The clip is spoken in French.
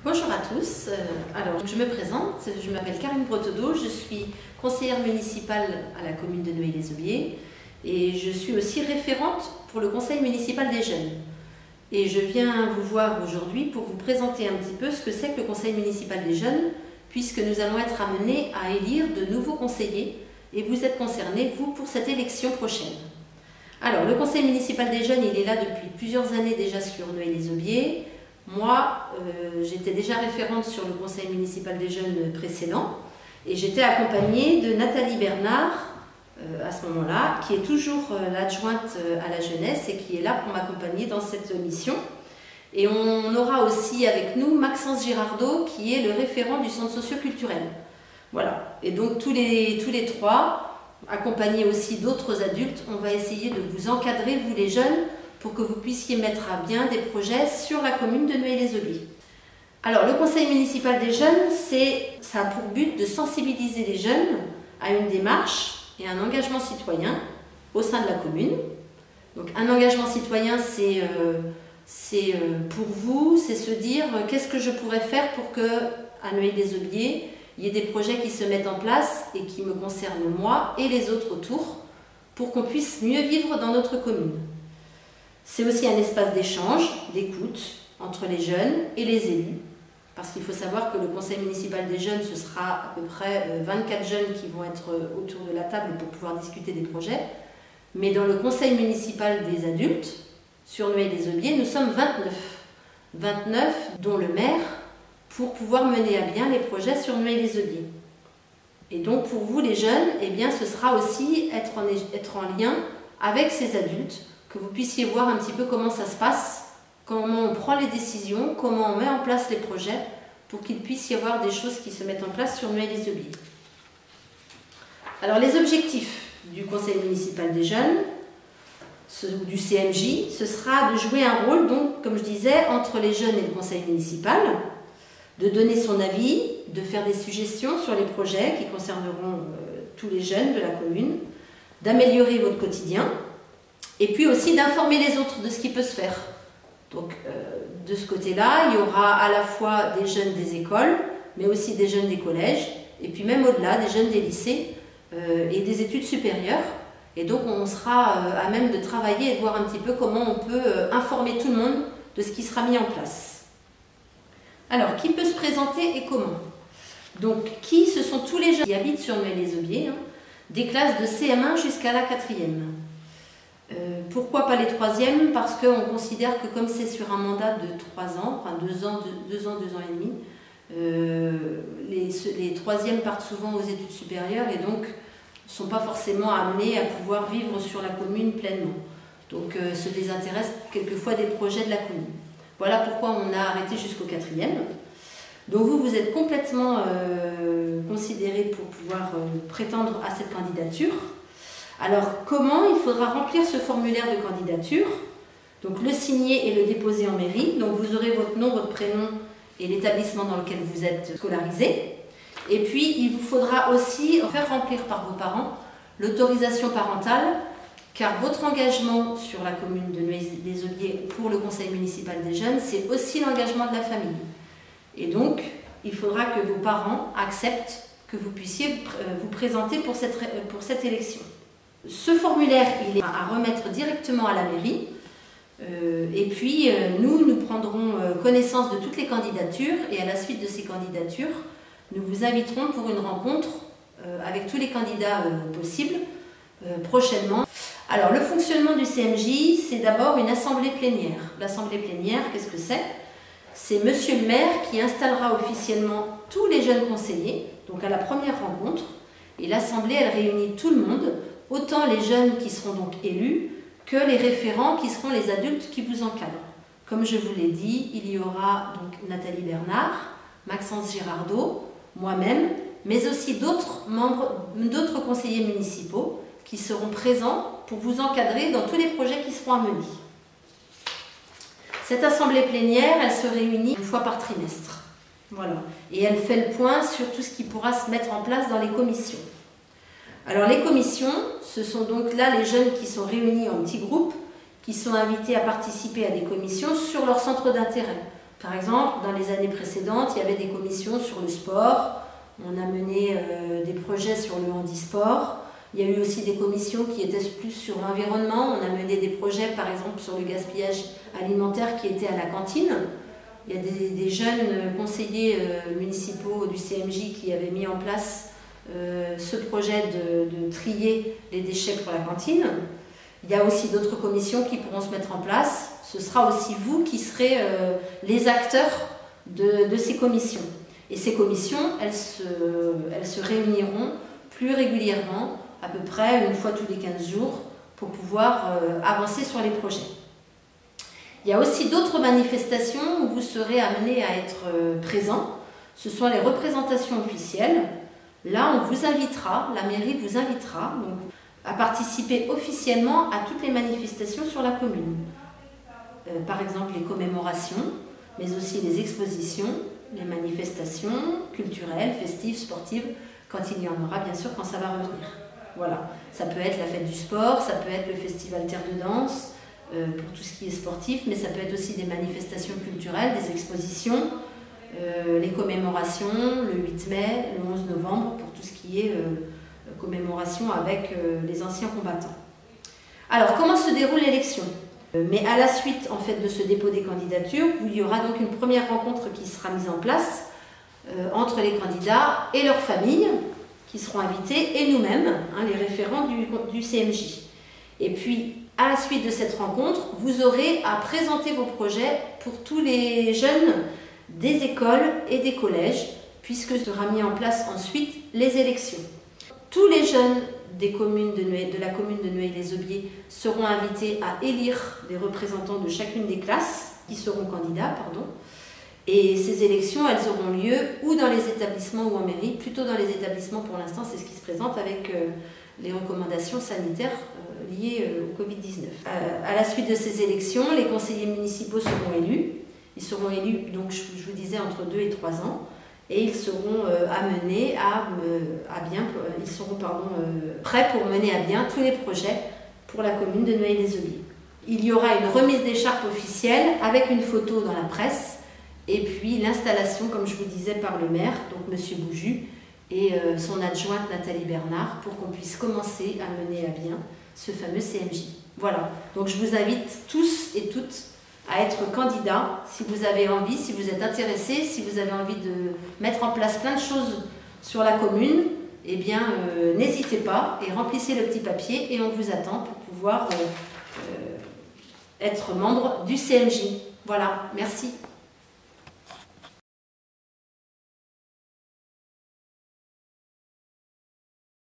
Bonjour à tous, alors je me présente, je m'appelle Karine Bretedeau, je suis conseillère municipale à la commune de Noailles-les-Aubiers et je suis aussi référente pour le conseil municipal des jeunes. Et je viens vous voir aujourd'hui pour vous présenter un petit peu ce que c'est que le conseil municipal des jeunes, puisque nous allons être amenés à élire de nouveaux conseillers et vous êtes concernés, vous, pour cette élection prochaine. Alors, le conseil municipal des jeunes, il est là depuis plusieurs années déjà sur Noailles-les-Aubiers. Moi, j'étais déjà référente sur le conseil municipal des jeunes précédent et j'étais accompagnée de Nathalie Bernard à ce moment-là, qui est toujours l'adjointe à la jeunesse et qui est là pour m'accompagner dans cette mission. Et on aura aussi avec nous Maxence Girardot, qui est le référent du centre socio-culturel. Voilà, et donc tous les trois, accompagnés aussi d'autres adultes, on va essayer de vous encadrer, vous les jeunes, pour que vous puissiez mettre à bien des projets sur la commune de Noailles-les-Aubiers. Alors, le conseil municipal des jeunes, ça a pour but de sensibiliser les jeunes à une démarche et un engagement citoyen au sein de la commune. Donc, un engagement citoyen, c'est pour vous, c'est se dire qu'est-ce que je pourrais faire pour que à Noailles-les-Aubiers, il y ait des projets qui se mettent en place et qui me concernent moi et les autres autour, pour qu'on puisse mieux vivre dans notre commune. C'est aussi un espace d'échange, d'écoute entre les jeunes et les élus, parce qu'il faut savoir que le conseil municipal des jeunes, ce sera à peu près 24 jeunes qui vont être autour de la table pour pouvoir discuter des projets. Mais dans le conseil municipal des adultes, sur Noailles-les-Aubiers, nous sommes 29. 29, dont le maire, pour pouvoir mener à bien les projets sur Noailles-les-Aubiers. Et donc pour vous les jeunes, eh bien, ce sera aussi être en lien avec ces adultes, que vous puissiez voir un petit peu comment ça se passe, comment on prend les décisions, comment on met en place les projets pour qu'il puisse y avoir des choses qui se mettent en place sur Noailles-les-Aubiers. Alors les objectifs du conseil municipal des jeunes, du CMJ, ce sera de jouer un rôle, donc, comme je disais, entre les jeunes et le conseil municipal, de donner son avis, de faire des suggestions sur les projets qui concerneront tous les jeunes de la commune, d'améliorer votre quotidien, et puis aussi d'informer les autres de ce qui peut se faire. Donc de ce côté-là, il y aura à la fois des jeunes des écoles, mais aussi des jeunes des collèges, et puis même au-delà, des jeunes des lycées et des études supérieures. Et donc on sera à même de travailler et de voir un petit peu comment on peut informer tout le monde de ce qui sera mis en place. Alors, qui peut se présenter et comment? Donc, ce sont tous les jeunes qui habitent sur Noailles-les-Aubiers, hein, des classes de CM1 jusqu'à la 4e. Pourquoi pas les 3e? Parce qu'on considère que comme c'est sur un mandat de 3 ans, enfin 2 ans et demi, les 3e partent souvent aux études supérieures et donc ne sont pas forcément amenés à pouvoir vivre sur la commune pleinement. Donc se désintéressent quelquefois des projets de la commune. Voilà pourquoi on a arrêté jusqu'au 4e. Donc vous êtes complètement considérés pour pouvoir prétendre à cette candidature. Alors, comment? Il faudra remplir ce formulaire de candidature, donc le signer et le déposer en mairie. Donc, vous aurez votre nom, votre prénom et l'établissement dans lequel vous êtes scolarisé. Et puis, il vous faudra aussi faire remplir par vos parents l'autorisation parentale, car votre engagement sur la commune de Noailles-les-Aubiers pour le conseil municipal des jeunes, c'est aussi l'engagement de la famille. Et donc, il faudra que vos parents acceptent que vous puissiez vous présenter pour cette élection. Ce formulaire, il est à remettre directement à la mairie et puis nous prendrons connaissance de toutes les candidatures et à la suite de ces candidatures, nous vous inviterons pour une rencontre avec tous les candidats possibles prochainement. Alors le fonctionnement du CMJ, c'est d'abord une assemblée plénière. L'assemblée plénière, qu'est-ce que c'est? C'est monsieur le maire qui installera officiellement tous les jeunes conseillers, donc à la première rencontre, et l'assemblée, elle réunit tout le monde, autant les jeunes qui seront donc élus que les référents qui seront les adultes qui vous encadrent. Comme je vous l'ai dit, il y aura donc Nathalie Bernard, Maxence Girardot, moi-même, mais aussi d'autres conseillers municipaux qui seront présents pour vous encadrer dans tous les projets qui seront à mener. Cette assemblée plénière, elle se réunit une fois par trimestre. Voilà. Et elle fait le point sur tout ce qui pourra se mettre en place dans les commissions. Alors les commissions, ce sont donc là les jeunes qui sont réunis en petits groupes, qui sont invités à participer à des commissions sur leur centre d'intérêt. Par exemple, dans les années précédentes, il y avait des commissions sur le sport, on a mené des projets sur le handisport. Il y a eu aussi des commissions qui étaient plus sur l'environnement. On a mené des projets, par exemple, sur le gaspillage alimentaire qui était à la cantine. Il y a des jeunes conseillers municipaux du CMJ qui avaient mis en place ce projet de trier les déchets pour la cantine. Il y a aussi d'autres commissions qui pourront se mettre en place. Ce sera aussi vous qui serez les acteurs de ces commissions. Et ces commissions, elles se réuniront plus régulièrement, à peu près une fois tous les 15 jours, pour pouvoir avancer sur les projets. Il y a aussi d'autres manifestations où vous serez amenés à être présents. Ce sont les représentations officielles. Là, on vous invitera, la mairie vous invitera donc, à participer officiellement à toutes les manifestations sur la commune. Par exemple, les commémorations, mais aussi les expositions, les manifestations culturelles, festives, sportives, quand il y en aura, bien sûr, quand ça va revenir. Voilà. Ça peut être la fête du sport, ça peut être le festival Terre de Danse, pour tout ce qui est sportif, mais ça peut être aussi des manifestations culturelles, des expositions, les commémorations, le 8 mai, le 11 novembre, pour tout ce qui est commémoration avec les anciens combattants. Alors, comment se déroule l'élection ? Mais à la suite en fait, de ce dépôt des candidatures, il y aura donc une première rencontre qui sera mise en place entre les candidats et leurs familles qui seront invités et nous-mêmes, hein, les référents du CMJ. Et puis, à la suite de cette rencontre, vous aurez à présenter vos projets pour tous les jeunes des écoles et des collèges, puisque sera mis en place ensuite les élections. Tous les jeunes des communes de la commune de Noailles-les-Aubiers seront invités à élire des représentants de chacune des classes qui seront candidats, pardon. Et ces élections, elles auront lieu ou dans les établissements ou en mairie, plutôt dans les établissements pour l'instant, c'est ce qui se présente avec les recommandations sanitaires liées au Covid-19. À la suite de ces élections, les conseillers municipaux seront élus. Ils seront élus, donc je vous disais, entre 2 et 3 ans. Et ils seront amenés ils seront prêts pour mener à bien tous les projets pour la commune de Noailles-les-Aubiers. Il y aura une remise d'écharpe officielle avec une photo dans la presse et puis l'installation, comme je vous disais, par le maire, donc M. Bouju, et son adjointe Nathalie Bernard, pour qu'on puisse commencer à mener à bien ce fameux CMJ. Voilà, donc je vous invite tous et toutes à être candidat, si vous avez envie, si vous êtes intéressé, si vous avez envie de mettre en place plein de choses sur la commune, eh bien, n'hésitez pas et remplissez le petit papier et on vous attend pour pouvoir être membre du CMJ. Voilà, merci.